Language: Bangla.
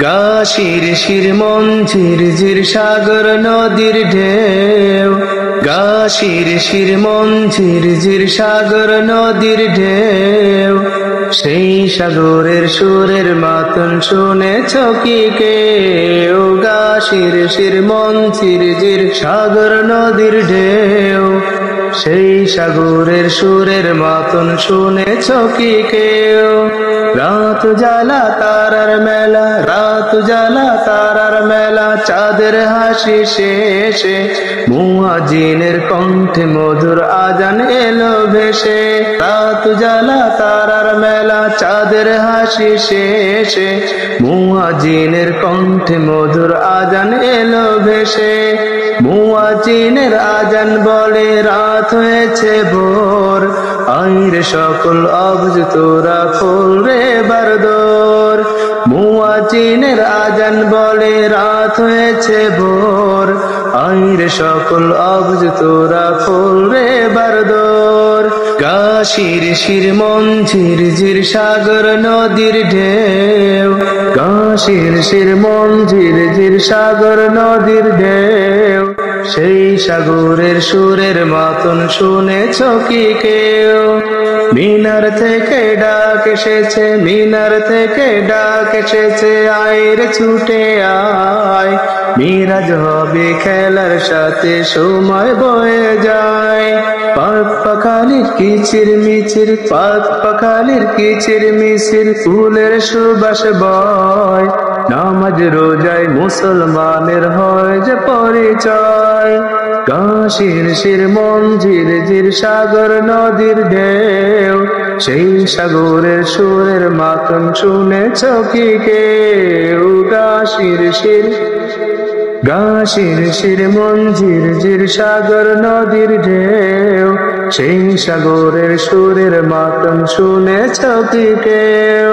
গা শির শির মন ঝির ঝির সাগর নদীর ঢেউ, গা শির শির মন ঝির ঝির সাগর নদীর ঢেউ। সেই সাগরের সুরের মাতন শুনেছ কি কেউ? গা শির শির মন ঝির ঝির সাগর নদীর ঢেউ, সেই সাগরের সুরের মাতন শুনেছ কি কেউ? রাত জ্বালা তারার মেলা, রাত জ্বালা তারার মেলা, চাঁদের হাসি শেষে মুয়াজ্জিনের কণ্ঠে মধুর আজান এলো ভেসে। রাত জ্বালা তারার মেলা, চাঁদের হাসি শেষে মুয়াজ্জিনের কণ্ঠে মধুর আজান এলো ভেসে। মুয়াজ্জিনের আজান বলে রাত হয়েছে ভোর, আইরে সকল অবজ তোরা খোল রে বারদোর। মুয়াজ্জিনের আজান বলে রাত হয়েছে ভোর, আইরে সকল অবজ তোরা খোল রে বারদোর। গা শির শির মন ঝির ঝির সাগর নদীর ঢেউ, গা শির শির মন ঝির ঝির সাগর নদীর ঢেউ। সেই সাগরের সুরের মাতন শুনেছ কি কেউ? মিনার থেকে ডাক এসেছে, মিনার থেকে ডাক এসেছে, আইরে ছুটে আয়। মিরাজ হবে খেলার সাথে সময় বয়ে যায়। পাক পাখালির কিচির মিচির, পাক পাখালির কিচির মিচির, ফুলের সুবাস বয়। নামাজ রোজায় মুসলমানের হয় যে পরিচয়। গা শির শির মন ঝির ঝির সাগর নদীর ঢেউ, সেই সাগরের সুরের মাতন শুনেছ কি কেউ? গা শির শির, গা শির শির মন ঝির ঝির সাগর নদীর ঢেউ, সেই সাগরের সুরের মাতন শুনেছ কি কেউ?